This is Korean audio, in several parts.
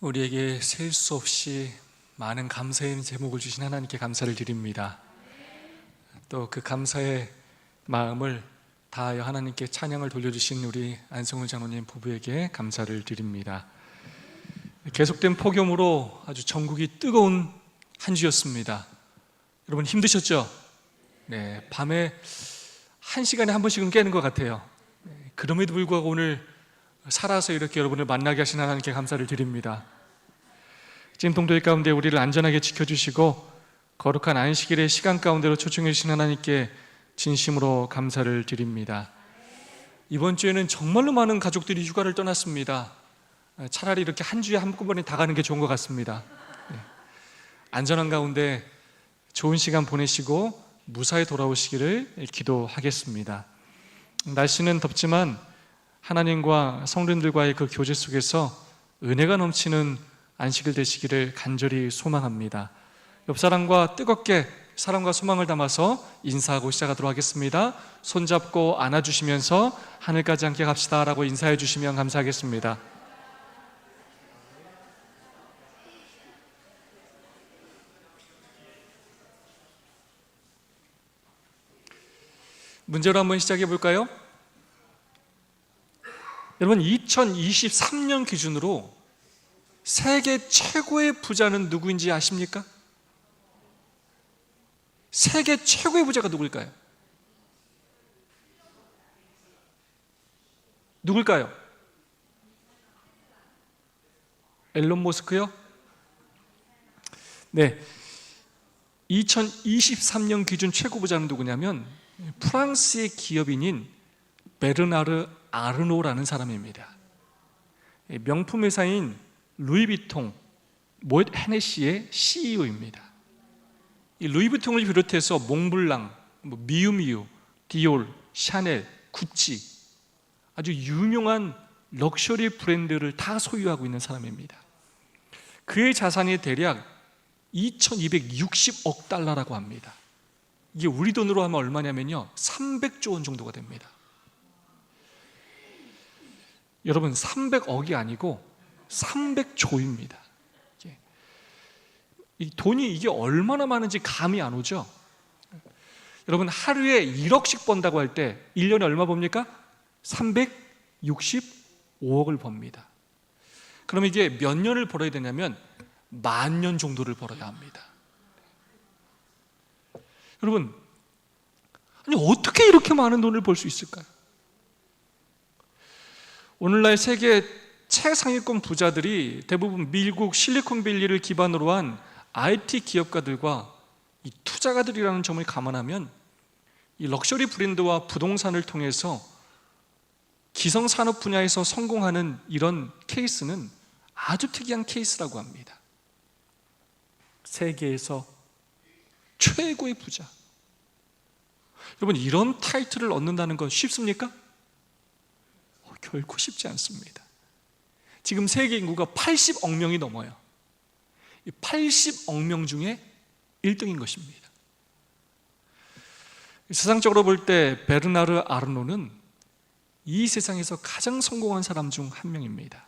우리에게 셀 수 없이 많은 감사의 제목을 주신 하나님께 감사를 드립니다. 또 그 감사의 마음을 다하여 하나님께 찬양을 돌려주신 우리 안성훈 장로님 부부에게 감사를 드립니다. 계속된 폭염으로 아주 전국이 뜨거운 한 주였습니다. 여러분 힘드셨죠? 네, 밤에 1시간에 한 번씩은 깨는 것 같아요. 그럼에도 불구하고 오늘 살아서 이렇게 여러분을 만나게 하신 하나님께 감사를 드립니다. 찜통도의 가운데 우리를 안전하게 지켜주시고 거룩한 안식일의 시간 가운데로 초청해 주신 하나님께 진심으로 감사를 드립니다. 이번 주에는 정말로 많은 가족들이 휴가를 떠났습니다. 차라리 이렇게 한 주에 한꺼번에 다 가는 게 좋은 것 같습니다. 안전한 가운데 좋은 시간 보내시고 무사히 돌아오시기를 기도하겠습니다. 날씨는 덥지만 하나님과 성도님들과의 그 교제 속에서 은혜가 넘치는 안식일 되시기를 간절히 소망합니다. 옆 사람과 뜨겁게 사랑과 소망을 담아서 인사하고 시작하도록 하겠습니다. 손잡고 안아주시면서 하늘까지 함께 갑시다 라고 인사해 주시면 감사하겠습니다. 문제로 한번 시작해 볼까요? 여러분 2023년 기준으로 세계 최고의 부자는 누구인지 아십니까? 세계 최고의 부자가 누굴까요? 누굴까요? 앨런 머스크요? 네, 2023년 기준 최고 부자는 누구냐면 프랑스의 기업인인 베르나르 아르노라는 사람입니다. 명품 회사인 루이비통, 모ët 헤네시의 CEO입니다. 이 루이비통을 비롯해서 몽블랑, 미우미우, 디올, 샤넬, 구찌 아주 유명한 럭셔리 브랜드를 다 소유하고 있는 사람입니다. 그의 자산이 대략 2260억 달러라고 합니다. 이게 우리 돈으로 하면 얼마냐면요 300조 원 정도가 됩니다. 여러분 300억이 아니고 300조입니다. 이 돈이 이게 얼마나 많은지 감이 안 오죠? 여러분 하루에 1억씩 번다고 할 때 1년에 얼마 법니까? 365억을 법니다. 그럼 이게 몇 년을 벌어야 되냐면 10,000년 정도를 벌어야 합니다. 여러분 아니 어떻게 이렇게 많은 돈을 벌 수 있을까요? 오늘날 세계 최상위권 부자들이 대부분 미국 실리콘밸리를 기반으로 한 IT 기업가들과 이 투자가들이라는 점을 감안하면 이 럭셔리 브랜드와 부동산을 통해서 기성산업 분야에서 성공하는 이런 케이스는 아주 특이한 케이스라고 합니다. 세계에서 최고의 부자. 여러분 이런 타이틀을 얻는다는 건 쉽습니까? 결코 쉽지 않습니다. 지금 세계 인구가 80억 명이 넘어요. 이 80억 명 중에 1등인 것입니다. 세상적으로 볼 때 베르나르 아르노는 이 세상에서 가장 성공한 사람 중 한 명입니다.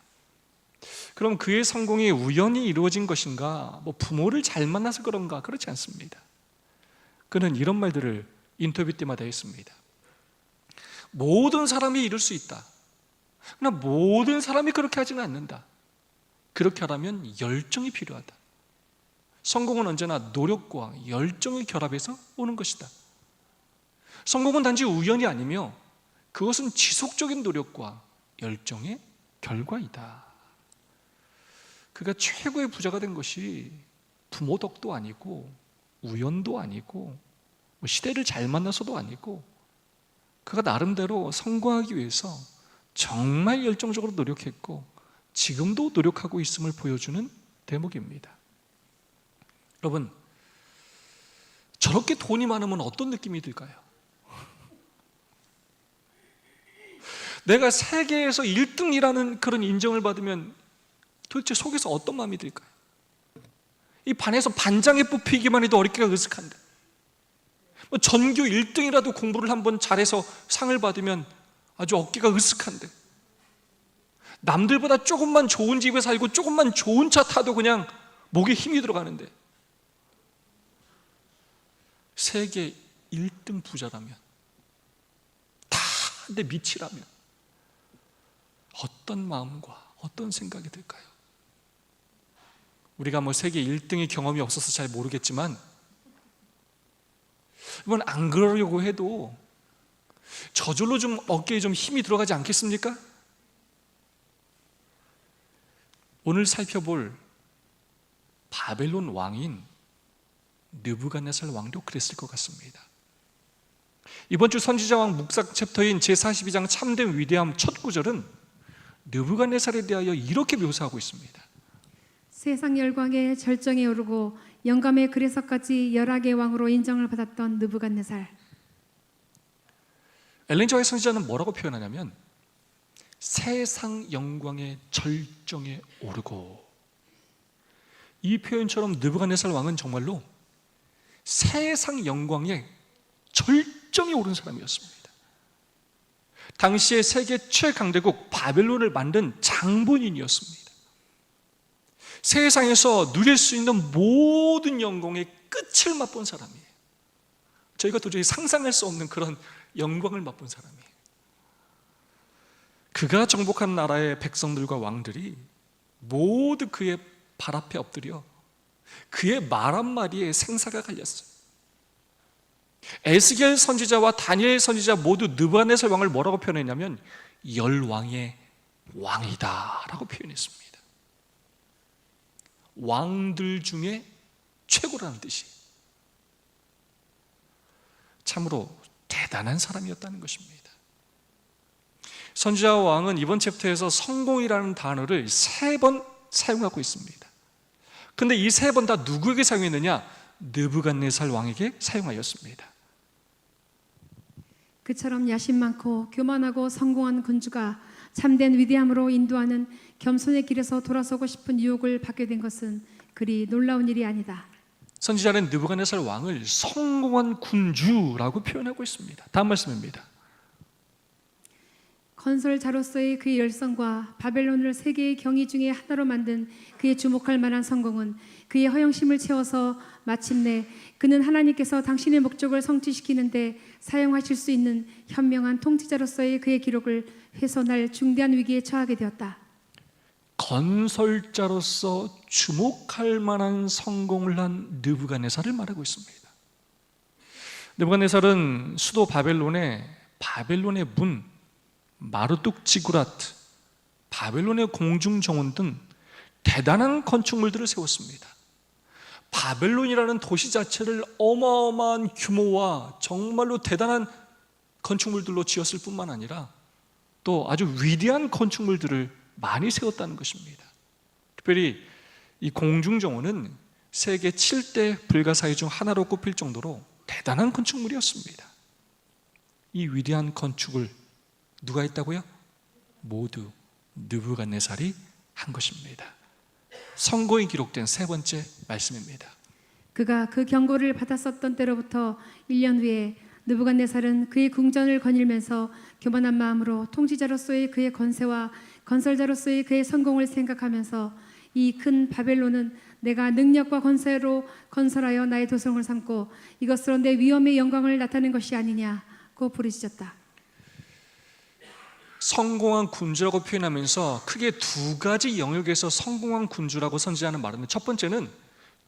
그럼 그의 성공이 우연히 이루어진 것인가? 부모를 잘 만나서 그런가? 그렇지 않습니다. 그는 이런 말들을 인터뷰 때마다 했습니다. 모든 사람이 이룰 수 있다. 그러나 모든 사람이 그렇게 하지는 않는다. 그렇게 하려면 열정이 필요하다. 성공은 언제나 노력과 열정의 결합에서 오는 것이다. 성공은 단지 우연이 아니며 그것은 지속적인 노력과 열정의 결과이다. 그가 최고의 부자가 된 것이 부모 덕도 아니고 우연도 아니고 시대를 잘 만나서도 아니고 그가 나름대로 성공하기 위해서 정말 열정적으로 노력했고 지금도 노력하고 있음을 보여주는 대목입니다. 여러분 저렇게 돈이 많으면 어떤 느낌이 들까요? 내가 세계에서 1등이라는 그런 인정을 받으면 도대체 속에서 어떤 마음이 들까요? 이 반에서 반장에 뽑히기만 해도 어깨가 으슥한데 전교 1등이라도 공부를 한번 잘해서 상을 받으면 아주 어깨가 으슥한데 남들보다 조금만 좋은 집에 살고 조금만 좋은 차 타도 그냥 목에 힘이 들어가는데, 세계 1등 부자라면, 다 내 밑이라면 어떤 마음과 어떤 생각이 들까요? 우리가 뭐 세계 1등의 경험이 없어서 잘 모르겠지만, 이건 안 그러려고 해도 저절로 좀 어깨에 좀 힘이 들어가지 않겠습니까? 오늘 살펴볼 바벨론 왕인 느부갓네살 왕도 그랬을 것 같습니다. 이번 주 선지자왕 묵상 챕터인 제42장 참된 위대함 첫 구절은 느부갓네살에 대하여 이렇게 묘사하고 있습니다. 세상 열광의 절정에 오르고 영감의 그래서까지 열악의 왕으로 인정을 받았던 느부갓네살. 엘렌 지 화이트 선지자는 뭐라고 표현하냐면, 세상 영광의 절정에 오르고, 이 표현처럼 느부갓네살 왕은 정말로 세상 영광의 절정에 오른 사람이었습니다. 당시의 세계 최강대국 바벨론을 만든 장본인이었습니다. 세상에서 누릴 수 있는 모든 영광의 끝을 맛본 사람이에요. 저희가 도저히 상상할 수 없는 그런 영광을 맛본 사람이에요. 그가 정복한 나라의 백성들과 왕들이 모두 그의 발 앞에 엎드려 그의 말 한마디에 생사가 갈렸어요. 에스겔 선지자와 다니엘 선지자 모두 느부갓네살 왕을 뭐라고 표현했냐면 열왕의 왕이다 라고 표현했습니다. 왕들 중에 최고라는 뜻이, 참으로 대단한 사람이었다는 것입니다. 선지자 왕은 이번 챕터에서 성공이라는 단어를 3번 사용하고 있습니다. 그런데 이 3번 다 누구에게 사용했느냐? 느부갓네살 왕에게 사용하였습니다. 그처럼 야심 많고 교만하고 성공한 군주가 참된 위대함으로 인도하는 겸손의 길에서 돌아서고 싶은 유혹을 받게 된 것은 그리 놀라운 일이 아니다. 선지자는 느부갓네살 왕을 성공한 군주라고 표현하고 있습니다. 다음 말씀입니다. 건설자로서의 그의 열성과 바벨론을 세계의 경이 중에 하나로 만든 그의 주목할 만한 성공은 그의 허영심을 채워서 마침내 그는 하나님께서 당신의 목적을 성취시키는데 사용하실 수 있는 현명한 통치자로서의 그의 기록을 훼손할 중대한 위기에 처하게 되었다. 건설자로서 주목할 만한 성공을 한 느부갓네살을 말하고 있습니다. 느부갓네살은 수도 바벨론의 문, 마르뚝 지구라트, 바벨론의 공중정원 등 대단한 건축물들을 세웠습니다. 바벨론이라는 도시 자체를 어마어마한 규모와 정말로 대단한 건축물들로 지었을 뿐만 아니라 또 아주 위대한 건축물들을 많이 세웠다는 것입니다. 특별히 이 공중정원은 세계 7대 불가사의 중 하나로 꼽힐 정도로 대단한 건축물이었습니다. 이 위대한 건축을 누가 했다고요? 모두 느부갓네살이 한 것입니다. 성공이 기록된 3번째 말씀입니다. 그가 그 경고를 받았었던 때로부터 1년 후에 느부갓네살은 그의 궁전을 거닐면서 교만한 마음으로 통치자로서의 그의 권세와 건설자로서의 그의 성공을 생각하면서 이 큰 바벨론은 내가 능력과 권세로 건설하여 나의 도성을 삼고 이것으로 내 위엄의 영광을 나타낸 것이 아니냐고 부르짖었다. 성공한 군주라고 표현하면서 크게 2가지 영역에서 성공한 군주라고 선지자는 말하는데, 첫 번째는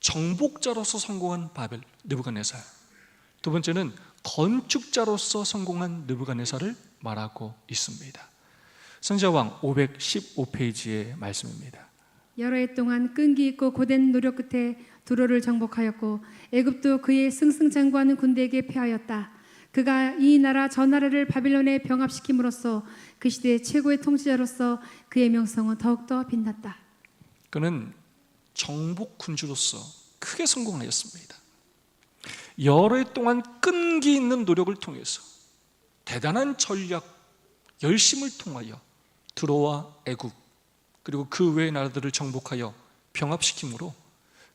정복자로서 성공한 느부갓네살, 두 번째는 건축자로서 성공한 느부갓네살을 말하고 있습니다. 선지자왕 515페이지의 말씀입니다. 여러 해 동안 끈기 있고 고된 노력 끝에 두로를 정복하였고 애굽도 그의 승승장구하는 군대에게 패하였다. 그가 이 나라 저 나라를 바빌론에 병합시킴으로써 그 시대의 최고의 통치자로서 그의 명성은 더욱더 빛났다. 그는 정복 군주로서 크게 성공하였습니다. 여러 해 동안 끈기 있는 노력을 통해서 대단한 전략, 열심을 통하여 두로와 애굽 그리고 그 외의 나라들을 정복하여 병합시킴으로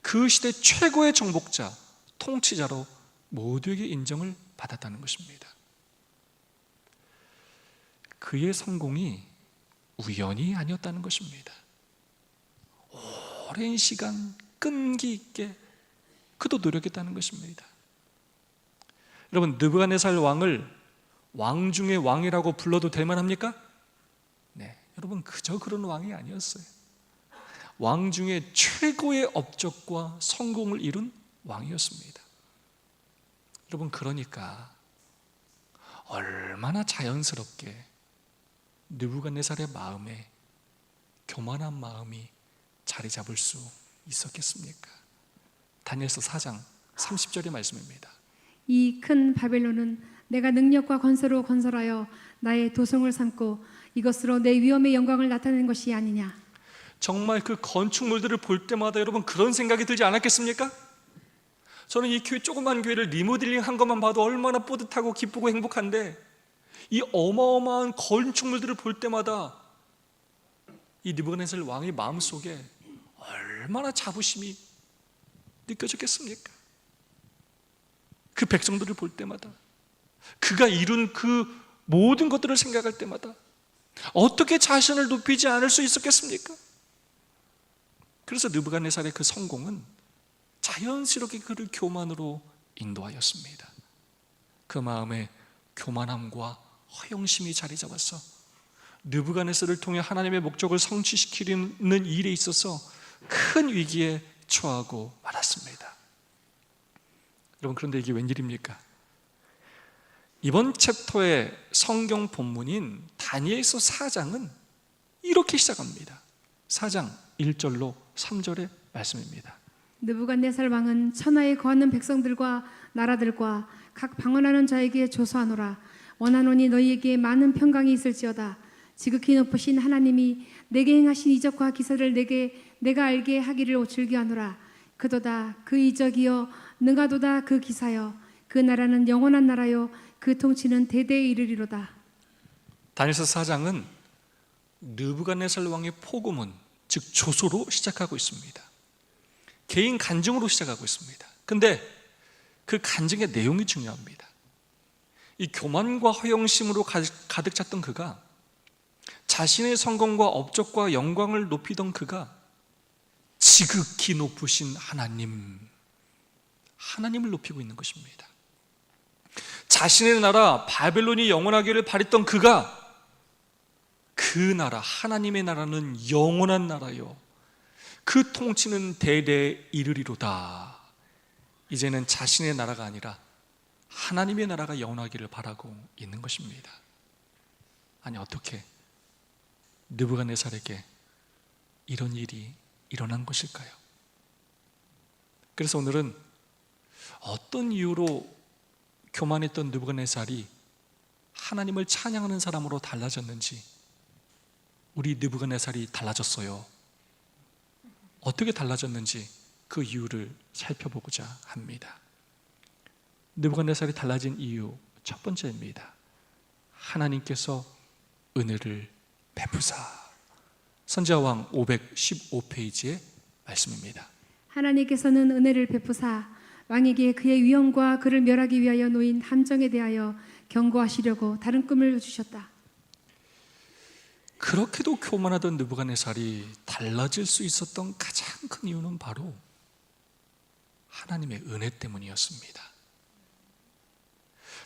그 시대 최고의 정복자, 통치자로 모두에게 인정을 받았다는 것입니다. 그의 성공이 우연이 아니었다는 것입니다. 오랜 시간 끈기 있게 그도 노력했다는 것입니다. 여러분, 느부갓네살 왕을 왕 중의 왕이라고 불러도 될 만합니까? 네, 여러분, 그저 그런 왕이 아니었어요. 왕 중에 최고의 업적과 성공을 이룬 왕이었습니다. 여러분, 그러니까 얼마나 자연스럽게 느부갓네살의 마음에 교만한 마음이 자리 잡을 수 있었겠습니까? 다니엘서 4장 30절의 말씀입니다. 이 큰 바벨론은 내가 능력과 건설로 건설하여 나의 도성을 삼고 이것으로 내 위엄의 영광을 나타내는 것이 아니냐. 정말 그 건축물들을 볼 때마다 여러분 그런 생각이 들지 않았겠습니까? 저는 이 교회, 조그만 교회를 리모델링 한 것만 봐도 얼마나 뿌듯하고 기쁘고 행복한데, 이 어마어마한 건축물들을 볼 때마다 이 느부갓네살 왕의 마음속에 얼마나 자부심이 느껴졌겠습니까? 그 백성들을 볼 때마다, 그가 이룬 그 모든 것들을 생각할 때마다 어떻게 자신을 높이지 않을 수 있었겠습니까? 그래서 느부갓네살의 그 성공은 자연스럽게 그를 교만으로 인도하였습니다. 그 마음에 교만함과 허영심이 자리 잡아서 느부갓네살을 통해 하나님의 목적을 성취시키는 일에 있어서 큰 위기에 처하고 말았습니다. 여러분, 그런데 이게 웬일입니까? 이번 챕터의 성경 본문인 다니엘서 4장은 이렇게 시작합니다. 4장 1절로 3절의 말씀입니다. 느부갓네살 왕은 천하에 거하는 백성들과 나라들과 각 방언하는 자에게 조소하노라. 원하노니 너희에게 많은 평강이 있을지어다. 지극히 높으신 하나님이 내게 행하신 이적과 기사를 내가 알게 하기를 즐겨하노라. 그도다 그 이적이여 능하도다 그 기사여 그 나라는 영원한 나라요 그 통치는 대대에 이르리로다. 다니엘서 4장은 느부갓네살 왕의 포고문, 즉 조소로 시작하고 있습니다. 개인 간증으로 시작하고 있습니다. 근데 그 간증의 내용이 중요합니다. 이 교만과 허영심으로 가득 찼던 그가, 자신의 성공과 업적과 영광을 높이던 그가 지극히 높으신 하나님을 높이고 있는 것입니다. 자신의 나라 바벨론이 영원하기를 바랬던 그가, 그 나라, 하나님의 나라는 영원한 나라요 그 통치는 대대에 이르리로다. 이제는 자신의 나라가 아니라 하나님의 나라가 영원하기를 바라고 있는 것입니다. 아니, 어떻게 느부갓네살에게 이런 일이 일어난 것일까요? 그래서 오늘은 어떤 이유로 교만했던 느부갓네살이 하나님을 찬양하는 사람으로 달라졌는지, 우리 느부갓네살이 달라졌어요. 어떻게 달라졌는지 그 이유를 살펴보고자 합니다. 느부갓네살이 달라진 이유 첫 번째입니다. 하나님께서 은혜를 베푸사. 선지자왕 515페이지의 말씀입니다. 하나님께서는 은혜를 베푸사 왕에게 그의 위엄과 그를 멸하기 위하여 놓인 함정에 대하여 경고하시려고 다른 꿈을 주셨다. 그렇게도 교만하던 느부갓네살이 달라질 수 있었던 가장 큰 이유는 바로 하나님의 은혜 때문이었습니다.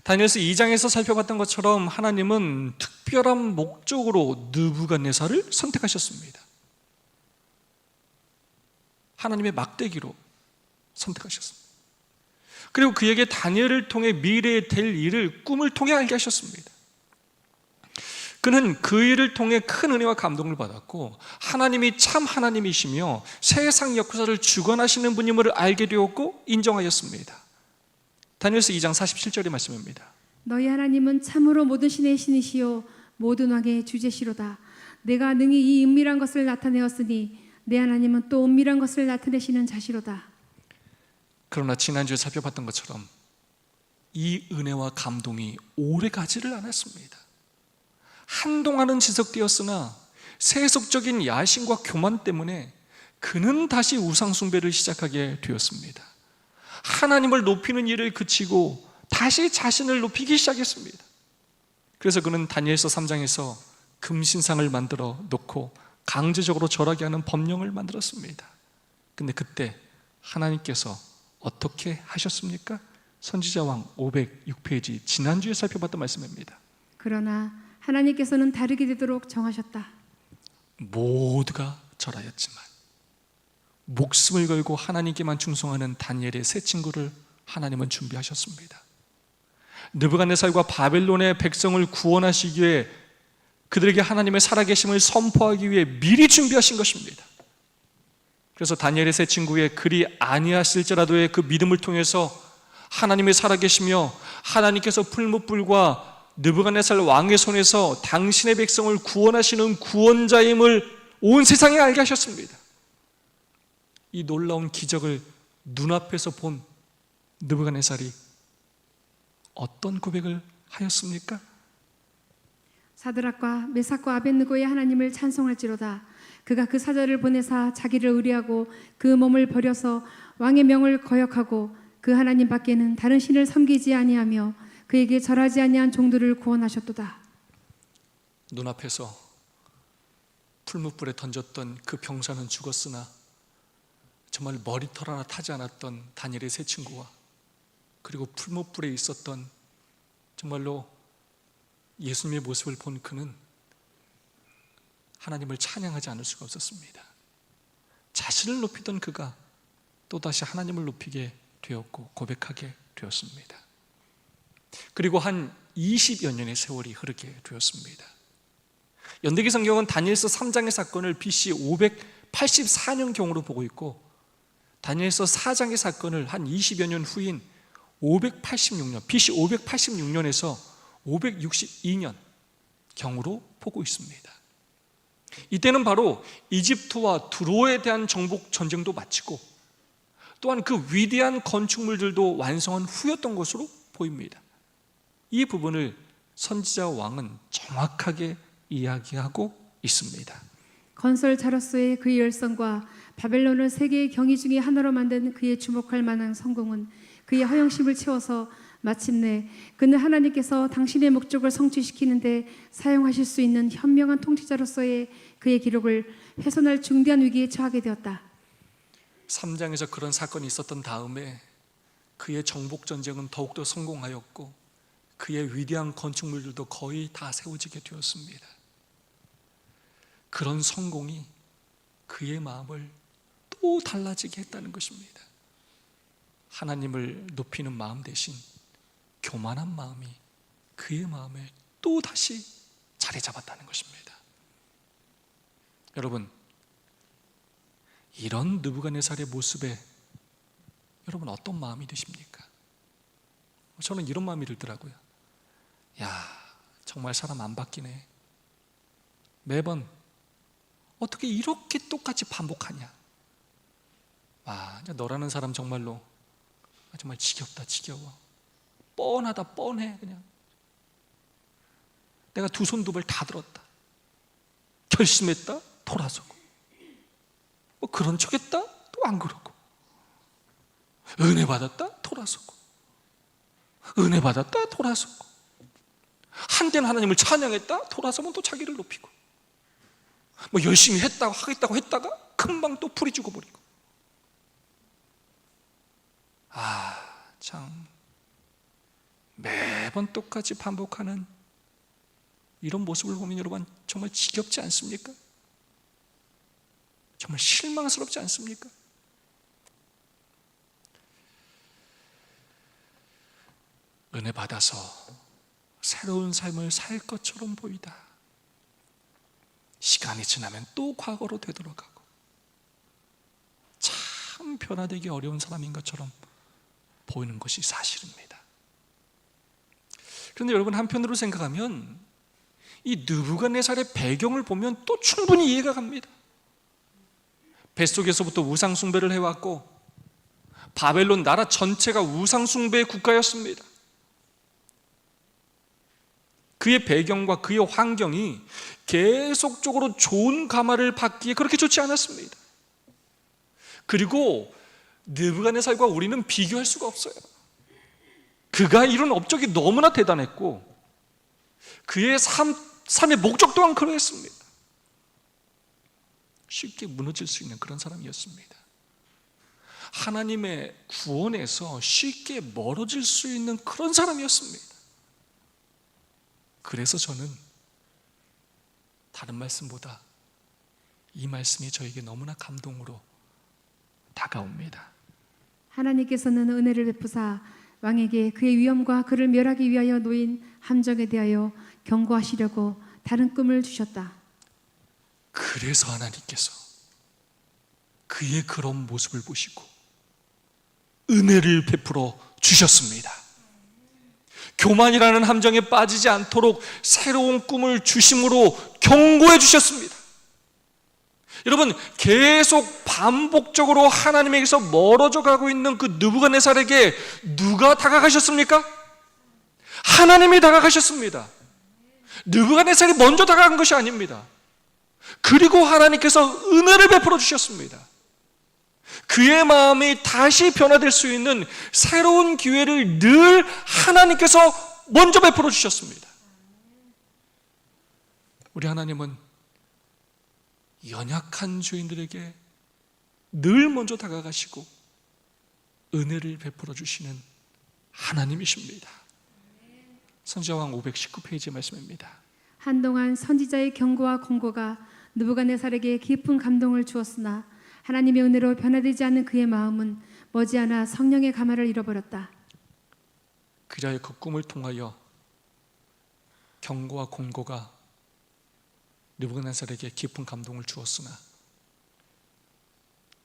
다니엘서 2장에서 살펴봤던 것처럼 하나님은 특별한 목적으로 느부갓네살을 선택하셨습니다. 하나님의 막대기로 선택하셨습니다. 그리고 그에게 다니엘을 통해 미래에 될 일을 꿈을 통해 알게 하셨습니다. 그는 그 일을 통해 큰 은혜와 감동을 받았고, 하나님이 참 하나님이시며 세상 역사를 주관하시는 분임을 알게 되었고 인정하였습니다. 다니엘서 2장 47절의 말씀입니다. 너희 하나님은 참으로 모든 신의 신이시요 모든 왕의 주제시로다. 내가 능히 이 은밀한 것을 나타내었으니 내 하나님은 또 은밀한 것을 나타내시는 자시로다. 그러나 지난주에 살펴봤던 것처럼 이 은혜와 감동이 오래 가지를 않았습니다. 한동안은 지속되었으나 세속적인 야심과 교만 때문에 그는 다시 우상숭배를 시작하게 되었습니다. 하나님을 높이는 일을 그치고 다시 자신을 높이기 시작했습니다. 그래서 그는 다니엘서 3장에서 금신상을 만들어 놓고 강제적으로 절하게 하는 법령을 만들었습니다. 근데 그때 하나님께서 어떻게 하셨습니까? 선지자왕 506페이지 지난주에 살펴봤던 말씀입니다. 그러나 하나님께서는 다르게 되도록 정하셨다. 모두가 절하였지만 목숨을 걸고 하나님께만 충성하는 다니엘의 세 친구를 하나님은 준비하셨습니다. 느부갓네살과 바벨론의 백성을 구원하시기 위해 그들에게 하나님의 살아계심을 선포하기 위해 미리 준비하신 것입니다. 그래서 다니엘의 세 친구의 그리 아니하실지라도의 그 믿음을 통해서 하나님의 살아계시며 하나님께서 풀무불과 느부갓네살 왕의 손에서 당신의 백성을 구원하시는 구원자임을 온 세상에 알게 하셨습니다. 이 놀라운 기적을 눈앞에서 본 느부갓네살이 어떤 고백을 하였습니까? 사드락과 메삭과 아벳느고의 하나님을 찬송할지로다. 그가 그 사자를 보내사 자기를 의뢰하고 그 몸을 버려서 왕의 명을 거역하고 그 하나님 밖에는 다른 신을 섬기지 아니하며 그에게 절하지 아니한 종들을 구원하셨도다. 눈앞에서 풀무불에 던졌던 그 병사는 죽었으나 정말 머리털 하나 타지 않았던 다니엘의 세 친구와 그리고 풀무불에 있었던 정말로 예수님의 모습을 본 그는 하나님을 찬양하지 않을 수가 없었습니다. 자신을 높이던 그가 또다시 하나님을 높이게 되었고 고백하게 되었습니다. 그리고 한 20여 년의 세월이 흐르게 되었습니다. 연대기 성경은 다니엘서 3장의 사건을 BC 584년경으로 보고 있고 다니엘서 4장의 사건을 한 20여 년 후인 586년, BC 586년에서 562년 경으로 보고 있습니다. 이때는 바로 이집트와 두로에 대한 정복 전쟁도 마치고 또한 그 위대한 건축물들도 완성한 후였던 것으로 보입니다. 이 부분을 선지자 왕은 정확하게 이야기하고 있습니다. 건설 자로서의 그의 열성과 바벨론을 세계의 경이 중에 하나로 만든 그의 주목할 만한 성공은 그의 허영심을 채워서 마침내 그는 하나님께서 당신의 목적을 성취시키는데 사용하실 수 있는 현명한 통치자로서의 그의 기록을 훼손할 중대한 위기에 처하게 되었다. 3장에서 그런 사건이 있었던 다음에 그의 정복 전쟁은 더욱더 성공하였고 그의 위대한 건축물들도 거의 다 세워지게 되었습니다. 그런 성공이 그의 마음을 또 달라지게 했다는 것입니다. 하나님을 높이는 마음 대신 교만한 마음이 그의 마음에 또 다시 자리 잡았다는 것입니다. 여러분, 이런 느부갓네살의 모습에 여러분 어떤 마음이 드십니까? 저는 이런 마음이 들더라고요. 야, 정말 사람 안 바뀌네. 매번 어떻게 이렇게 똑같이 반복하냐. 너라는 사람 정말로 정말 지겹다, 지겨워. 뻔하다, 뻔해. 그냥 내가 두 손 두 발 다 들었다. 결심했다, 돌아서고. 뭐 그런 척했다, 또 안 그러고. 은혜 받았다, 돌아서고. 은혜 받았다, 돌아서고. 한때는 하나님을 찬양했다, 돌아서면 또 자기를 높이고. 뭐 열심히 했다고 하겠다고 했다가 금방 또 풀이 죽어버리고. 참 매번 똑같이 반복하는 이런 모습을 보면 여러분 정말 지겹지 않습니까? 정말 실망스럽지 않습니까? 은혜 받아서 새로운 삶을 살 것처럼 보이다. 시간이 지나면 또 과거로 되돌아가고 참 변화되기 어려운 사람인 것처럼 보이는 것이 사실입니다. 그런데 여러분 한편으로 생각하면 이 느부갓네살의 배경을 보면 또 충분히 이해가 갑니다. 뱃속에서부터 우상숭배를 해왔고 바벨론 나라 전체가 우상숭배의 국가였습니다. 그의 배경과 그의 환경이 계속적으로 좋은 감화를 받기에 그렇게 좋지 않았습니다. 그리고 느부갓네살과 우리는 비교할 수가 없어요. 그가 이룬 업적이 너무나 대단했고 그의 삶 삶의 목적 또한 그러했습니다. 쉽게 무너질 수 있는 그런 사람이었습니다. 하나님의 구원에서 쉽게 멀어질 수 있는 그런 사람이었습니다. 그래서 저는 다른 말씀보다 이 말씀이 저에게 너무나 감동으로 다가옵니다. 하나님께서는 은혜를 베푸사 왕에게 그의 위엄과 그를 멸하기 위하여 놓인 함정에 대하여 경고하시려고 다른 꿈을 주셨다. 그래서 하나님께서 그의 그런 모습을 보시고 은혜를 베풀어 주셨습니다. 교만이라는 함정에 빠지지 않도록 새로운 꿈을 주심으로 경고해 주셨습니다. 여러분, 계속 반복적으로 하나님에게서 멀어져 가고 있는 그 느부갓네살에게 누가 다가가셨습니까? 하나님이 다가가셨습니다. 느부갓네살이 먼저 다가간 것이 아닙니다. 그리고 하나님께서 은혜를 베풀어 주셨습니다. 그의 마음이 다시 변화될 수 있는 새로운 기회를 늘 하나님께서 먼저 베풀어 주셨습니다. 우리 하나님은 연약한 죄인들에게 늘 먼저 다가가시고 은혜를 베풀어 주시는 하나님이십니다. 선지자왕 519페이지 말씀입니다. 한동안 선지자의 경고와 권고가 느부갓네살에게 깊은 감동을 주었으나 하나님의 은혜로 변화되지 않는 그의 마음은 머지않아 성령의 가마를 잃어버렸다. 그자의 그 꿈을 통하여 경고와 권고가 느부갓네살에게 깊은 감동을 주었으나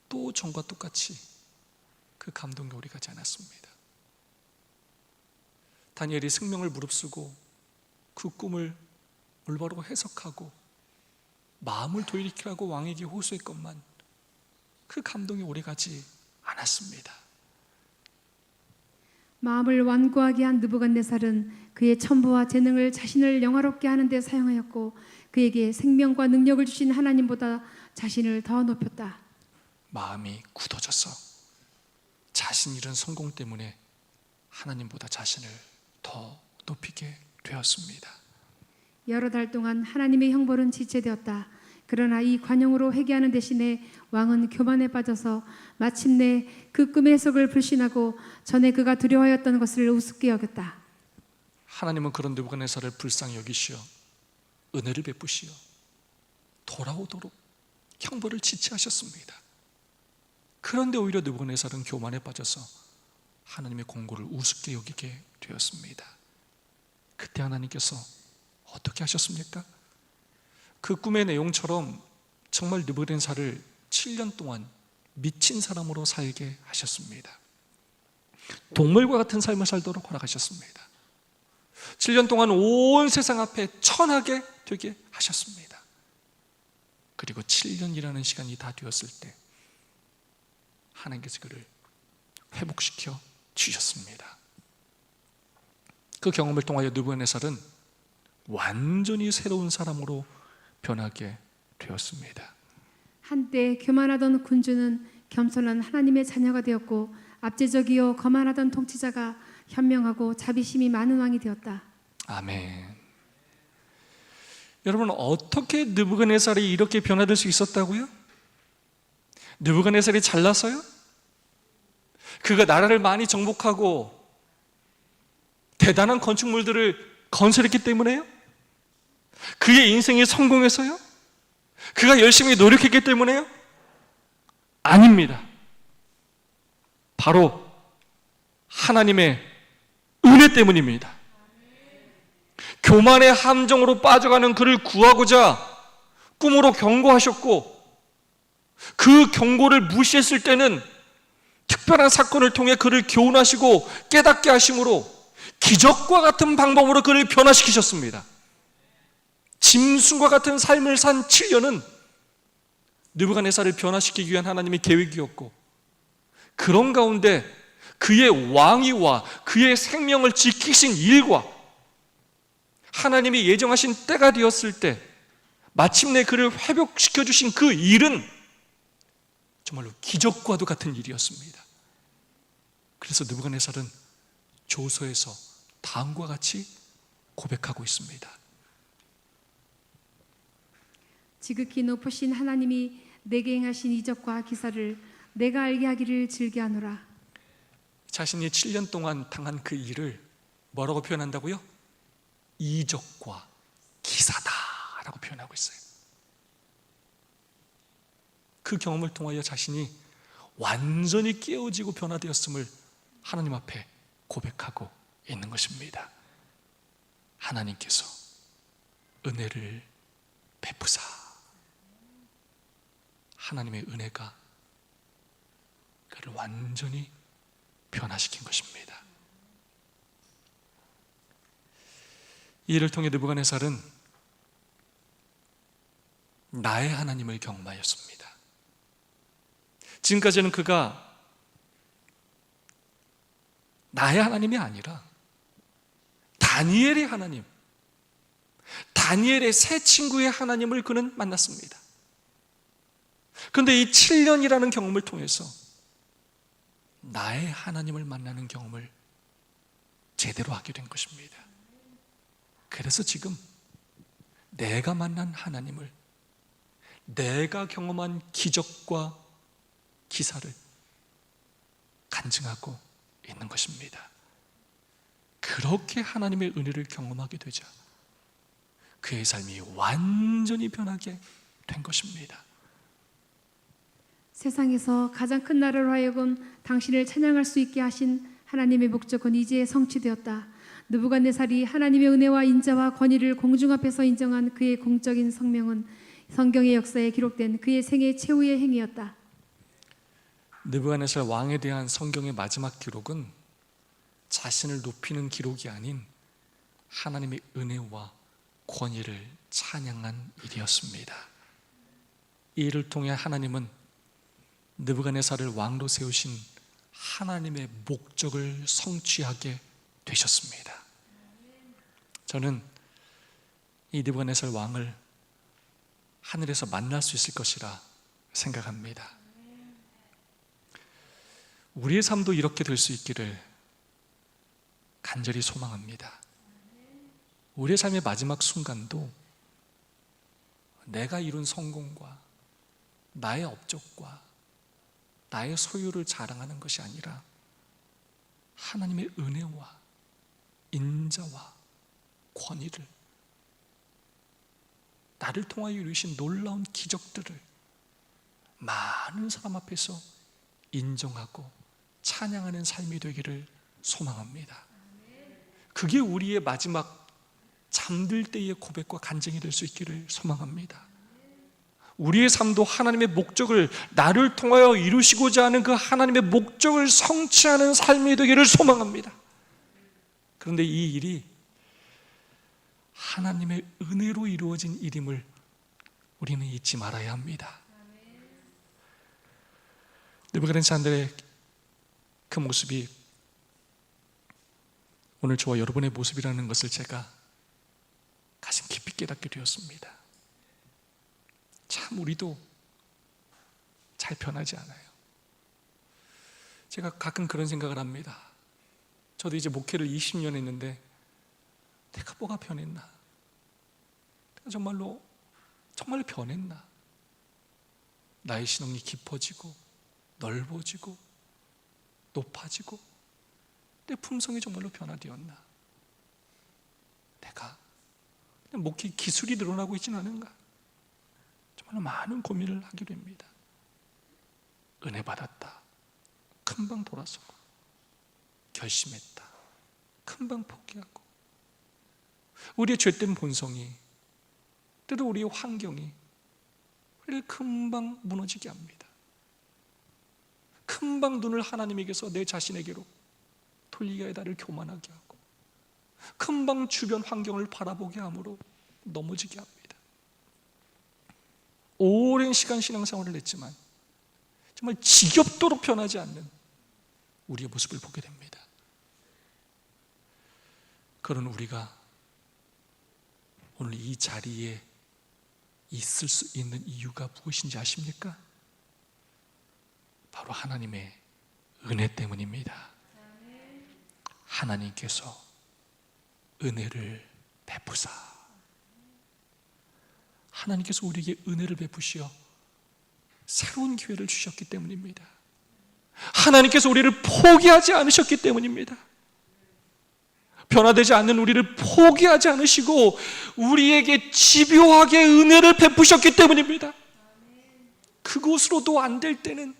또 전과 똑같이 그 감동이 오래가지 않았습니다. 다니엘이 생명을 무릅쓰고 그 꿈을 올바로 해석하고 마음을 돌이키라고 왕에게 호소했건만 그 감동이 오래가지 않았습니다. 마음을 완고하게 한 느부갓네살은 그의 천부와 재능을 자신을 영화롭게 하는 데 사용하였고 그에게 생명과 능력을 주신 하나님보다 자신을 더 높였다. 마음이 굳어져서 자신 잃은 성공 때문에 하나님보다 자신을 더 높이게 되었습니다. 여러 달 동안 하나님의 형벌은 지체되었다. 그러나 이 관용으로 회개하는 대신에 왕은 교만에 빠져서 마침내 그 꿈의 해석을 불신하고 전에 그가 두려워하였던 것을 우습게 여겼다. 하나님은 그런 느부갓네살을 불쌍히 여기시어 은혜를 베푸시어 돌아오도록 형벌을 지체하셨습니다. 그런데 오히려 느부갓네살은 교만에 빠져서 하나님의 권고를 우습게 여기게 되었습니다. 그때 하나님께서 어떻게 하셨습니까? 그 꿈의 내용처럼 정말 느부갓네살을 7년 동안 미친 사람으로 살게 하셨습니다. 동물과 같은 삶을 살도록 허락하셨습니다. 7년 동안 온 세상 앞에 천하게 되게 하셨습니다. 그리고 7년이라는 시간이 다 되었을 때 하나님께서 그를 회복시켜 주셨습니다. 그 경험을 통하여 느부갓네살은 완전히 새로운 사람으로 변하게 되었습니다. 한때 교만하던 군주는 겸손한 하나님의 자녀가 되었고 압제적이요 거만하던 통치자가 현명하고 자비심이 많은 왕이 되었다. 아멘. 여러분, 어떻게 느부갓네살이 이렇게 변화될 수 있었다고요? 느부갓네살이 잘나서요? 그가 나라를 많이 정복하고 대단한 건축물들을 건설했기 때문에요? 그의 인생이 성공해서요? 그가 열심히 노력했기 때문에요? 아닙니다. 바로 하나님의 은혜 때문입니다. 교만의 함정으로 빠져가는 그를 구하고자 꿈으로 경고하셨고 그 경고를 무시했을 때는 특별한 사건을 통해 그를 교훈하시고 깨닫게 하심으로 기적과 같은 방법으로 그를 변화시키셨습니다. 짐승과 같은 삶을 산 7년은 느부갓네살을 변화시키기 위한 하나님의 계획이었고 그런 가운데 그의 왕위와 그의 생명을 지키신 일과 하나님이 예정하신 때가 되었을 때 마침내 그를 회복시켜 주신 그 일은 정말로 기적과도 같은 일이었습니다. 그래서 느부갓네살은 조서에서 다음과 같이 고백하고 있습니다. 지극히 높으신 하나님이 내게 행하신 이적과 기사를 내가 알게 하기를 즐겨하노라. 자신이 7년 동안 당한 그 일을 뭐라고 표현한다고요? 이적과 기사다라고 표현하고 있어요. 그 경험을 통하여 자신이 완전히 깨어지고 변화되었음을 하나님 앞에 고백하고 있는 것입니다. 하나님께서 은혜를 베푸사, 하나님의 은혜가 그를 완전히 변화시킨 것입니다. 이 일을 통해 느부갓네살은 나의 하나님을 경험하였습니다. 지금까지는 그가 나의 하나님이 아니라 다니엘의 하나님, 다니엘의 새 친구의 하나님을 그는 만났습니다. 그런데 이 7년이라는 경험을 통해서 나의 하나님을 만나는 경험을 제대로 하게 된 것입니다. 그래서 지금 내가 만난 하나님을, 내가 경험한 기적과 기사를 간증하고 있는 것입니다. 그렇게 하나님의 은혜를 경험하게 되자 그의 삶이 완전히 변하게 된 것입니다. 세상에서 가장 큰 나라로 하여금 당신을 찬양할 수 있게 하신 하나님의 목적은 이제 성취되었다. 느부갓네살이 하나님의 은혜와 인자와 권위를 공중 앞에서 인정한 그의 공적인 성명은 성경의 역사에 기록된 그의 생애 최후의 행위였다. 느부갓네살 왕에 대한 성경의 마지막 기록은 자신을 높이는 기록이 아닌 하나님의 은혜와 권위를 찬양한 일이었습니다. 이 일을 통해 하나님은 느부갓네살을 왕으로 세우신 하나님의 목적을 성취하게 되셨습니다. 저는 이 느부갓네살 왕을 하늘에서 만날 수 있을 것이라 생각합니다. 우리의 삶도 이렇게 될 수 있기를 간절히 소망합니다. 우리의 삶의 마지막 순간도 내가 이룬 성공과 나의 업적과 나의 소유를 자랑하는 것이 아니라 하나님의 은혜와 인자와 권위를, 나를 통하여 이루신 놀라운 기적들을 많은 사람 앞에서 인정하고 찬양하는 삶이 되기를 소망합니다. 그게 우리의 마지막 잠들 때의 고백과 간증이 될 수 있기를 소망합니다. 우리의 삶도 하나님의 목적을, 나를 통하여 이루시고자 하는 그 하나님의 목적을 성취하는 삶이 되기를 소망합니다. 그런데 이 일이 하나님의 은혜로 이루어진 일임을 우리는 잊지 말아야 합니다. 느부갓네살의 그 모습이 오늘 저와 여러분의 모습이라는 것을 제가 가슴 깊이 깨닫게 되었습니다. 참 우리도 잘 변하지 않아요. 제가 가끔 그런 생각을 합니다. 저도 이제 목회를 20년 했는데 내가 뭐가 변했나? 내가 정말로 변했나? 나의 신앙이 깊어지고 넓어지고 높아지고 내 품성이 정말로 변화되었나? 내가 그냥 목회 기술이 늘어나고 있지는 않은가? 정말로 많은 고민을 하게 됩니다. 은혜 받았다, 금방 돌아서고, 결심했다, 금방 포기하고, 우리의 죄된 본성이, 때로 우리의 환경이 우리를 금방 무너지게 합니다. 금방 눈을 하나님에게서 내 자신에게로 돌리게 해 나를 교만하게 하고, 금방 주변 환경을 바라보게 함으로 넘어지게 합니다. 오랜 시간 신앙생활을 했지만 정말 지겹도록 변하지 않는 우리의 모습을 보게 됩니다. 그런 우리가 오늘 이 자리에 있을 수 있는 이유가 무엇인지 아십니까? 바로 하나님의 은혜 때문입니다. 하나님께서 은혜를 베푸사, 하나님께서 우리에게 은혜를 베푸시어 새로운 기회를 주셨기 때문입니다. 하나님께서 우리를 포기하지 않으셨기 때문입니다. 변화되지 않는 우리를 포기하지 않으시고 우리에게 집요하게 은혜를 베푸셨기 때문입니다. 그곳으로도 안 될 때는,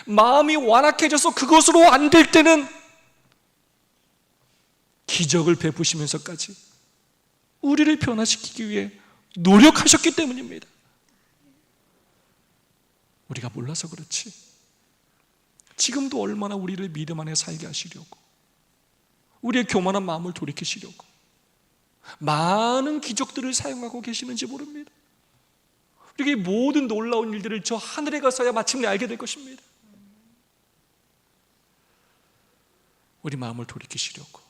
마음이 완악해져서 그곳으로 안 될 때는 기적을 베푸시면서까지 우리를 변화시키기 위해 노력하셨기 때문입니다. 우리가 몰라서 그렇지 지금도 얼마나 우리를 믿음 안에 살게 하시려고, 우리의 교만한 마음을 돌이키시려고 많은 기적들을 사용하고 계시는지 모릅니다. 우리에게 모든 놀라운 일들을 저 하늘에 가서야 마침내 알게 될 것입니다. 우리 마음을 돌이키시려고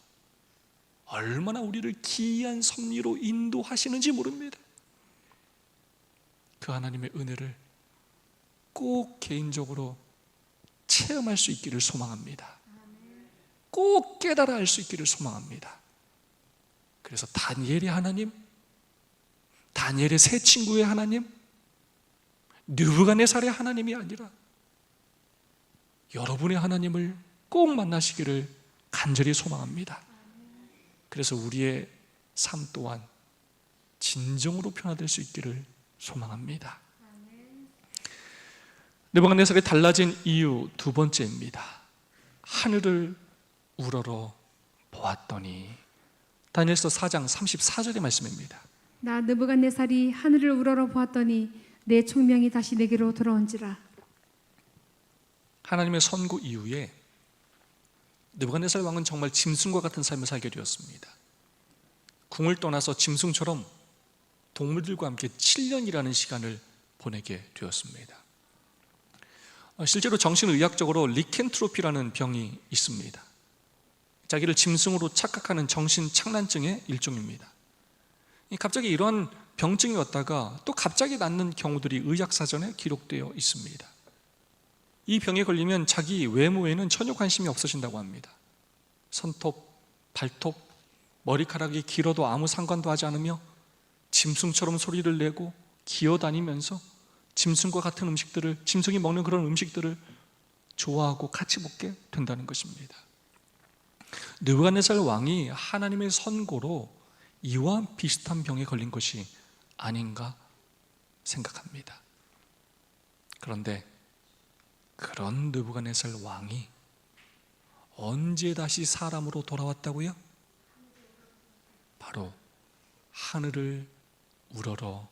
얼마나 우리를 기이한 섭리로 인도하시는지 모릅니다. 그 하나님의 은혜를 꼭 개인적으로 체험할 수 있기를 소망합니다. 꼭 깨달아 알 수 있기를 소망합니다. 그래서 다니엘의 하나님, 다니엘의 세 친구의 하나님, 느부갓네살의 하나님이 아니라 여러분의 하나님을 꼭 만나시기를 간절히 소망합니다. 그래서 우리의 삶 또한 진정으로 변화될 수 있기를 소망합니다. 느부갓네살이 달라진 이유 두 번째입니다. 하늘을 우러러 보았더니, 다니엘서 4장 34절의 말씀입니다. 나 느부갓네살이 하늘을 우러러 보았더니 내 총명이 다시 내게로 돌아온지라. 하나님의 선고 이후에 느부갓네살 왕은 정말 짐승과 같은 삶을 살게 되었습니다. 궁을 떠나서 짐승처럼 동물들과 함께 7년이라는 시간을 보내게 되었습니다. 실제로 정신의학적으로 리켄트로피라는 병이 있습니다. 자기를 짐승으로 착각하는 정신착란증의 일종입니다. 갑자기 이러한 병증이 왔다가 또 갑자기 낫는 경우들이 의학사전에 기록되어 있습니다. 이 병에 걸리면 자기 외모에는 전혀 관심이 없어진다고 합니다. 손톱, 발톱, 머리카락이 길어도 아무 상관도 하지 않으며 짐승처럼 소리를 내고 기어다니면서 짐승과 같은 음식들을, 짐승이 먹는 그런 음식들을 좋아하고 같이 먹게 된다는 것입니다. 느부갓네살 왕이 하나님의 선고로 이와 비슷한 병에 걸린 것이 아닌가 생각합니다. 그런데 그런 느부갓네살 왕이 언제 다시 사람으로 돌아왔다고요? 바로 하늘을 우러러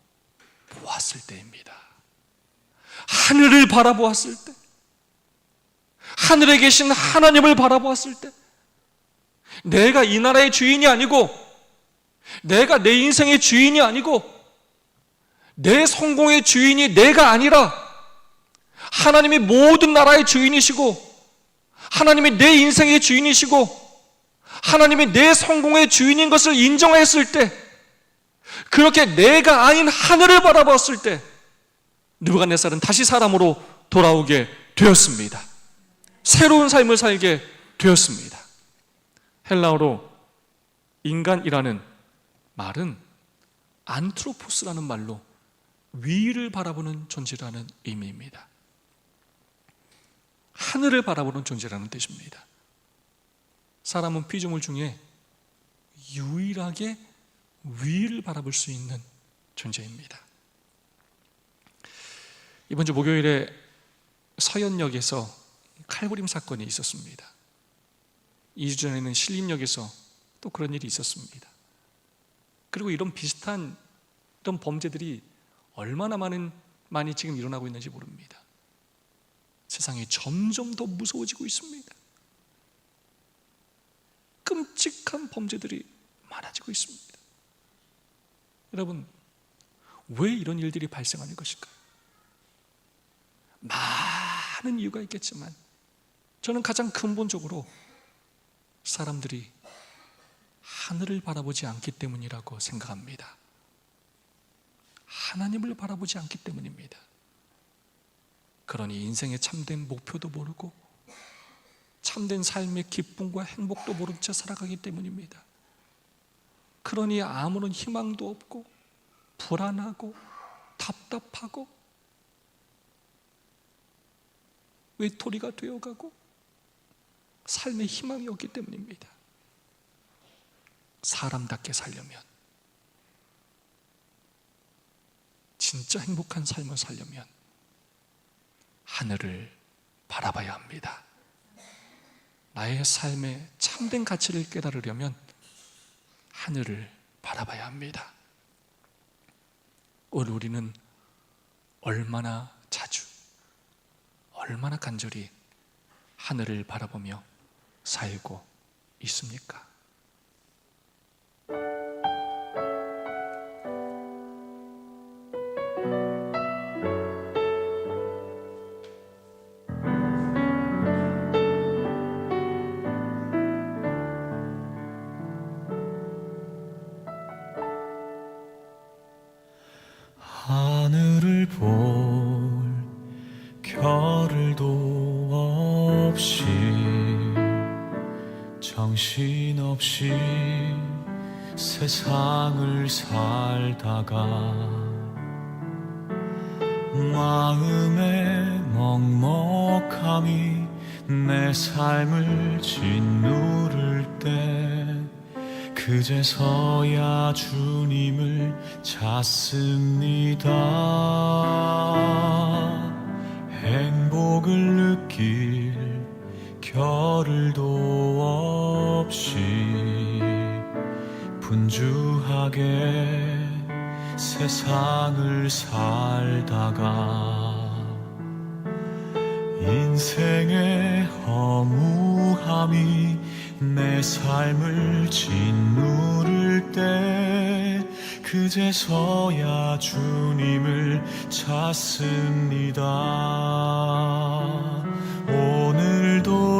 보았을 때입니다. 하늘을 바라보았을 때, 하늘에 계신 하나님을 바라보았을 때, 내가 이 나라의 주인이 아니고, 내가 내 인생의 주인이 아니고, 내 성공의 주인이 내가 아니라 하나님이 모든 나라의 주인이시고, 하나님이 내 인생의 주인이시고, 하나님이 내 성공의 주인인 것을 인정했을 때, 그렇게 내가 아닌 하늘을 바라보았을 때 느부갓네살은 다시 사람으로 돌아오게 되었습니다. 새로운 삶을 살게 되었습니다. 헬라어로 인간이라는 말은 안트로포스라는 말로 위를 바라보는 존재라는 의미입니다. 하늘을 바라보는 존재라는 뜻입니다. 사람은 피조물 중에 유일하게 위를 바라볼 수 있는 존재입니다. 이번 주 목요일에 서현역에서 칼부림 사건이 있었습니다. 2주 전에는 신림역에서 또 그런 일이 있었습니다. 그리고 이런 비슷한 이런 범죄들이 얼마나 많이 지금 일어나고 있는지 모릅니다. 세상이 점점 더 무서워지고 있습니다. 끔찍한 범죄들이 많아지고 있습니다. 여러분, 왜 이런 일들이 발생하는 것일까요? 많은 이유가 있겠지만 저는 가장 근본적으로 사람들이 하늘을 바라보지 않기 때문이라고 생각합니다. 하나님을 바라보지 않기 때문입니다. 그러니 인생의 참된 목표도 모르고 참된 삶의 기쁨과 행복도 모른 채 살아가기 때문입니다. 그러니 아무런 희망도 없고 불안하고 답답하고 외톨이가 되어가고 삶의 희망이 없기 때문입니다. 사람답게 살려면, 진짜 행복한 삶을 살려면 하늘을 바라봐야 합니다. 나의 삶의 참된 가치를 깨달으려면 하늘을 바라봐야 합니다. 오늘 우리는 얼마나 자주, 얼마나 간절히 하늘을 바라보며 살고 있습니까? 하늘을 볼 겨를도 없이 정신없이 세상을 살다가 마음의 먹먹함이 내 삶을 짓누를 때 그제서야 주님을 찾습니다. 행복을 느낄 겨를도 없이 분주하게 세상을 살다가 인생의 허무함이 내 삶을 짓누를 때 그제서야 주님을 찾습니다. 오늘도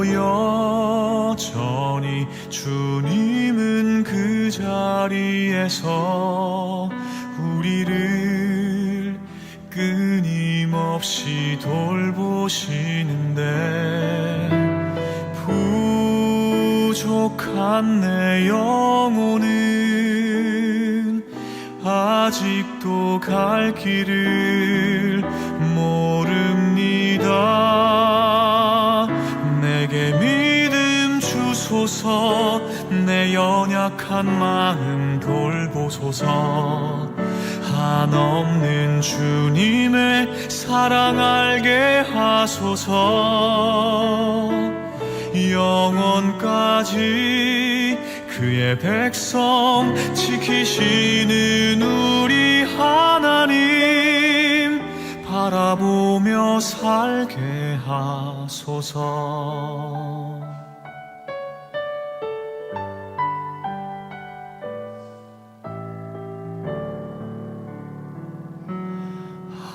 여전히 주님은 그 자리에서 우리를 끊임없이 돌보시는데 부족한 내 영혼은 아직도 갈 길을 모릅니다. 내게 믿음 주소서, 내 연약한 마음 돌보소서. 한없는 주님의 사랑 알게 하소서. 영원까지 그의 백성 지키시는 우리 하나님 바라보며 살게 하소서.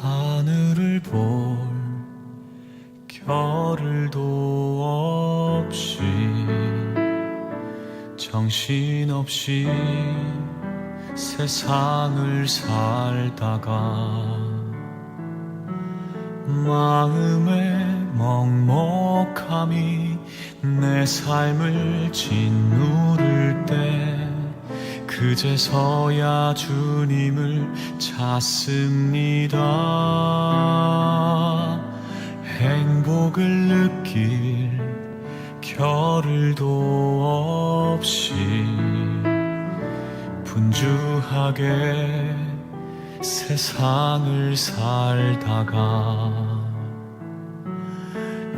하늘을 볼 겨를도 없이 정신없이 세상을 살다가 마음의 먹먹함이 내 삶을 짓누를 때 그제서야 주님을 찾습니다. 행복을 느낄 겨를도 없이 분주하게 세상을 살다가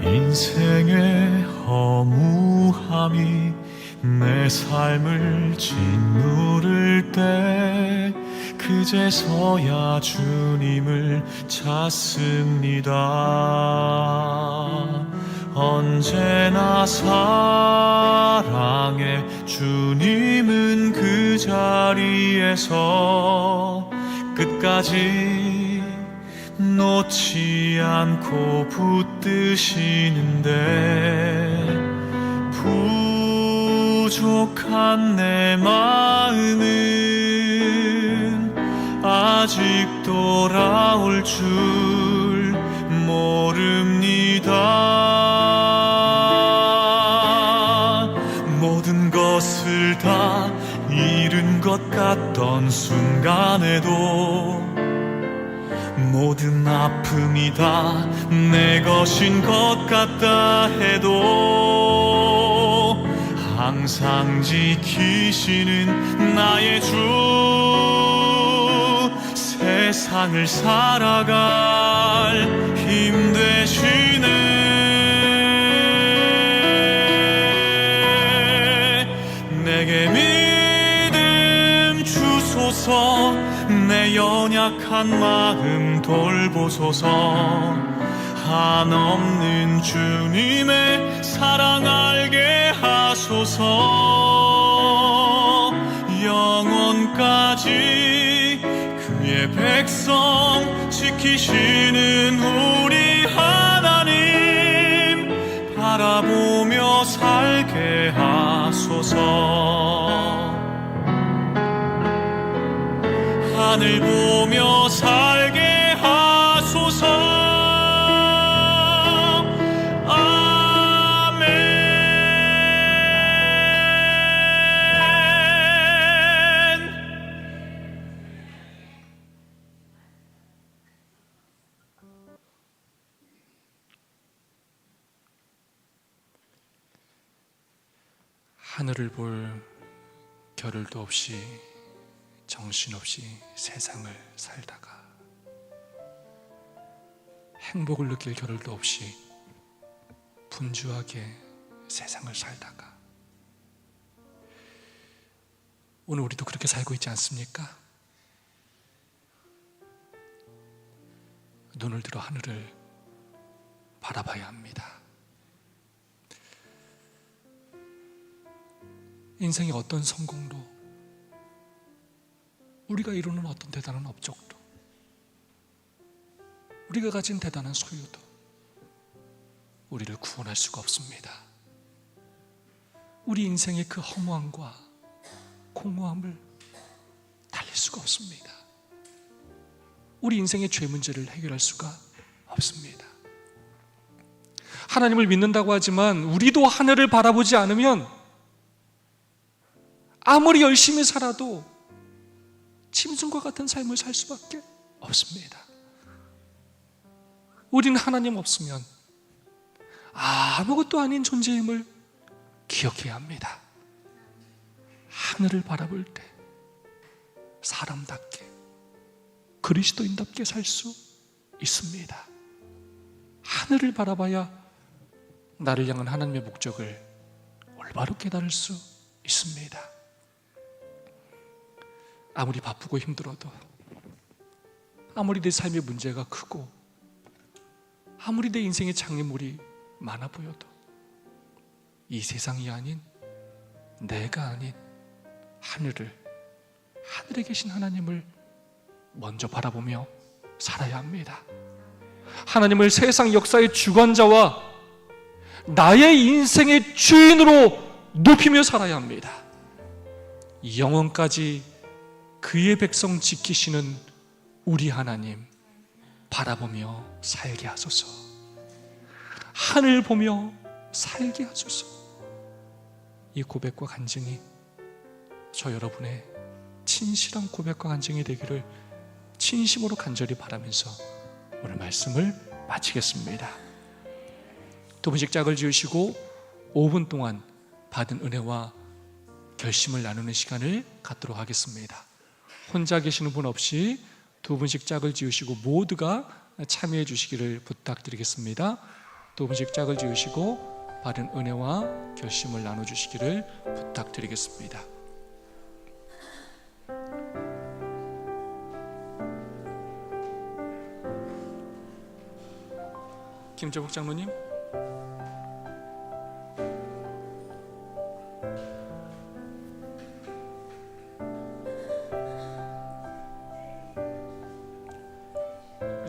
인생의 허무함이 내 삶을 짓누를 때 그제서야 주님을 찾습니다. 언제나 사랑해 주님은 그 자리에서 끝까지 놓지 않고 붙드시는데 부족한 내 마음은 아직 돌아올 줄 모릅니다. 모든 것을 다 잃은 것 같던 순간에도 아픔이 다 내 것인 것 같다 해도 항상 지키시는 나의 주, 세상을 살아갈 힘 되시네. 내게 믿음 주소서, 내 연약한 마음 돌보소서. 한없는 주님의 사랑 알게 하소서. 영원까지 그의 백성 지키시는 우리 하나님 바라보며 살게 하소서. 하늘 보며 살게 하소서. 하늘을 볼 겨를도 없이 정신없이 세상을 살다가 행복을 느낄 겨를도 없이 분주하게 세상을 살다가 오늘 우리도 그렇게 살고 있지 않습니까? 눈을 들어 하늘을 바라봐야 합니다. 인생의 어떤 성공도, 우리가 이루는 어떤 대단한 업적도, 우리가 가진 대단한 소유도 우리를 구원할 수가 없습니다. 우리 인생의 그 허무함과 공허함을 달랠 수가 없습니다. 우리 인생의 죄 문제를 해결할 수가 없습니다. 하나님을 믿는다고 하지만 우리도 하늘을 바라보지 않으면 아무리 열심히 살아도 짐승과 같은 삶을 살 수밖에 없습니다. 우리는 하나님 없으면 아무것도 아닌 존재임을 기억해야 합니다. 하늘을 바라볼 때 사람답게, 그리스도인답게 살 수 있습니다. 하늘을 바라봐야 나를 향한 하나님의 목적을 올바로 깨달을 수 있습니다. 아무리 바쁘고 힘들어도, 아무리 내 삶의 문제가 크고, 아무리 내 인생의 장애물이 많아 보여도 이 세상이 아닌, 내가 아닌 하늘에 계신 하나님을 먼저 바라보며 살아야 합니다. 하나님을 세상 역사의 주관자와 나의 인생의 주인으로 높이며 살아야 합니다. 영원까지 그의 백성 지키시는 우리 하나님 바라보며 살게 하소서. 하늘 보며 살게 하소서. 이 고백과 간증이 저 여러분의 진실한 고백과 간증이 되기를 진심으로 간절히 바라면서 오늘 말씀을 마치겠습니다. 두 분씩 짝을 지으시고 5분 동안 받은 은혜와 결심을 나누는 시간을 갖도록 하겠습니다. 혼자 계시는 분 없이 두 분씩 짝을 지으시고 모두가 참여해 주시기를 부탁드리겠습니다. 두 분씩 짝을 지으시고 받은 은혜와 결심을 나눠주시기를 부탁드리겠습니다. 김재복 장로님,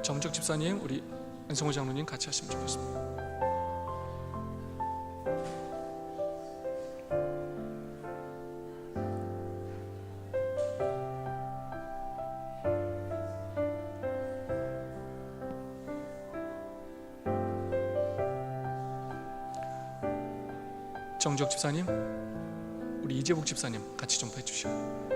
정적 집사님, 우리 안성호 장로님 같이 하시면 좋겠습니다. 정적 집사님, 우리 이재복 집사님 같이 좀 해주시고.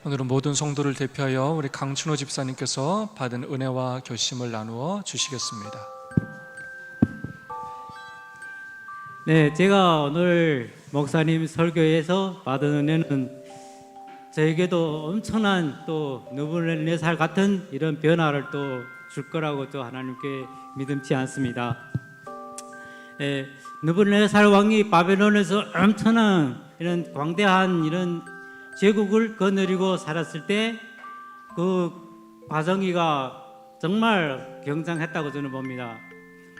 오늘은 모든 성도를 대표하여 우리 강춘호 집사님께서 받은 은혜와 결심을 나누어 주시겠습니다. 네, 제가 오늘 목사님 설교에서 받은 은혜는 저에게도 엄청난 또 느부갓네살 같은 이런 변화를 또 줄 거라고 또 하나님께 믿음치 않습니다. 느부갓네살 왕이 바벨론에서 엄청난 이런 광대한 이런 제국을 거느리고 살았을 때 그 과정이가 정말 경장했다고 저는 봅니다.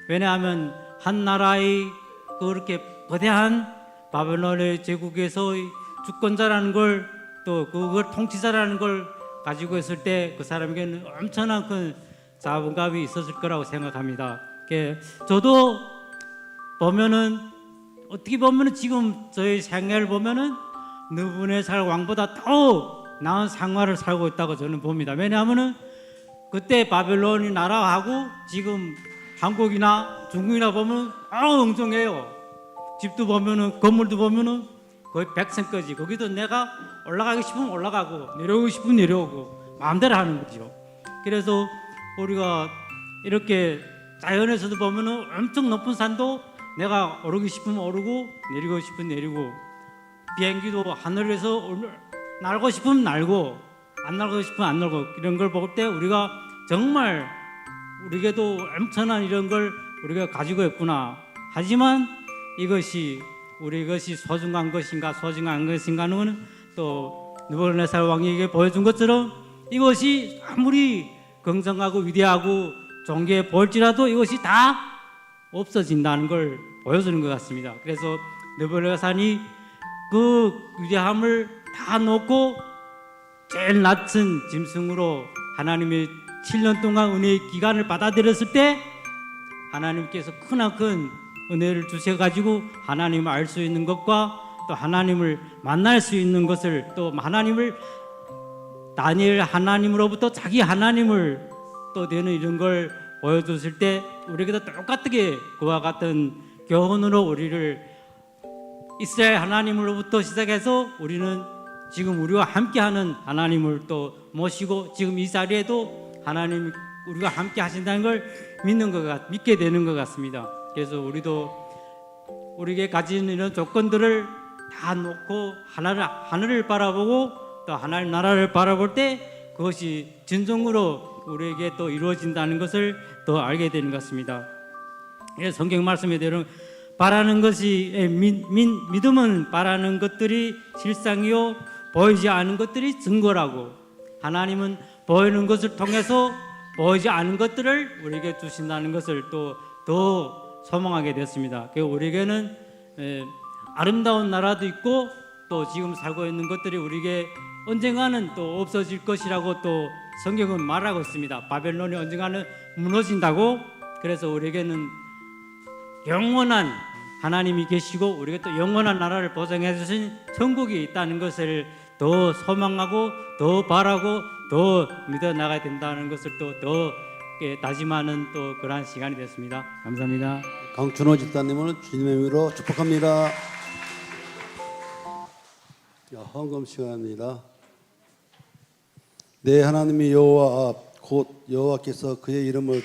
왜냐하면 한 나라의 그렇게 거대한 바벨론의 제국에서의 주권자라는 걸 또 그걸 통치자라는 걸 가지고 있을 때 그 사람에게는 엄청난 큰 자본감이 있었을 거라고 생각합니다. 저도 보면은 어떻게 보면은 지금 저희 생애를 보면은 느부갓네살 왕보다 더 나은 생활을 살고 있다고 저는 봅니다. 왜냐하면은 그때 바벨론이 나라하고 지금 한국이나 중국이나 보면 엉뚱해요. 집도 보면은 건물도 보면은 거의 100층까지 거기도 내가 올라가고 싶으면 올라가고 내려오고 싶으면 내려오고 마음대로 하는 거죠. 그래서 우리가 이렇게 자연에서도 보면은 엄청 높은 산도 내가 오르고 싶으면 오르고 내리고 싶으면 내리고 비행기도 하늘에서 날고 싶으면 날고 안 날고 싶으면 안 날고 이런 걸 볼 때 우리가 정말 우리에게도 엄청난 이런 걸 우리가 가지고 있구나. 하지만 이것이 우리 것이 소중한 것인가 소중한 것인가는 또 느부갓네살 왕에게 보여준 것처럼 이것이 아무리 긍정하고 위대하고 존귀해 보일지라도 이것이 다 없어진다는 걸 보여주는 것 같습니다. 그래서 느부갓네살이 그 위대함을 다 놓고 제일 낮은 짐승으로 하나님의 7년 동안 은혜의 기간을 받아들였을 때 하나님께서 크나큰 은혜를 주셔가지고 하나님을 알 수 있는 것과 또 하나님을 만날 수 있는 것을 또 하나님을 다니엘 하나님으로부터 자기 하나님을 또 되는 이런 걸 보여줬을 때 우리에게도 똑같게 그와 같은 교훈으로 우리를 이스라엘 하나님으로부터 시작해서 우리는 지금 우리와 함께하는 하나님을 또 모시고 지금 이 자리에도 하나님 우리가 함께 하신다는 걸 믿게 되는 것 같습니다. 그래서 우리도 우리에게 가진 이런 조건들을 다 놓고 하늘을 바라보고 또 하나님 나라를 바라볼 때 그것이 진정으로 우리에게 또 이루어진다는 것을 또 알게 되는 것 같습니다. 성경 말씀에대로 바라는 것이 믿음은 바라는 것들이 실상이요 보이지 않은 것들이 증거라고 하나님은 보이는 것을 통해서 보이지 않은 것들을 우리에게 주신다는 것을 또 더 소망하게 됐습니다. 우리에게는 아름다운 나라도 있고 또 지금 살고 있는 것들이 우리에게 언젠가는 또 없어질 것이라고 또 성경은 말하고 있습니다. 바벨론이 언젠가는 무너진다고. 그래서 우리에게는 영원한 하나님이 계시고 우리가 또 영원한 나라를 보장해 주신 천국이 있다는 것을 더 소망하고 더 바라고 더 믿어 나가야 된다는 것을 또 더 다짐하는 또 그러한 시간이 됐습니다. 감사합니다. 강춘호 집사님을 주님의 이름으로 축복합니다. 헌금 시간입니다. 내 하나님이 여호와 곧 여호와께서 그의 이름을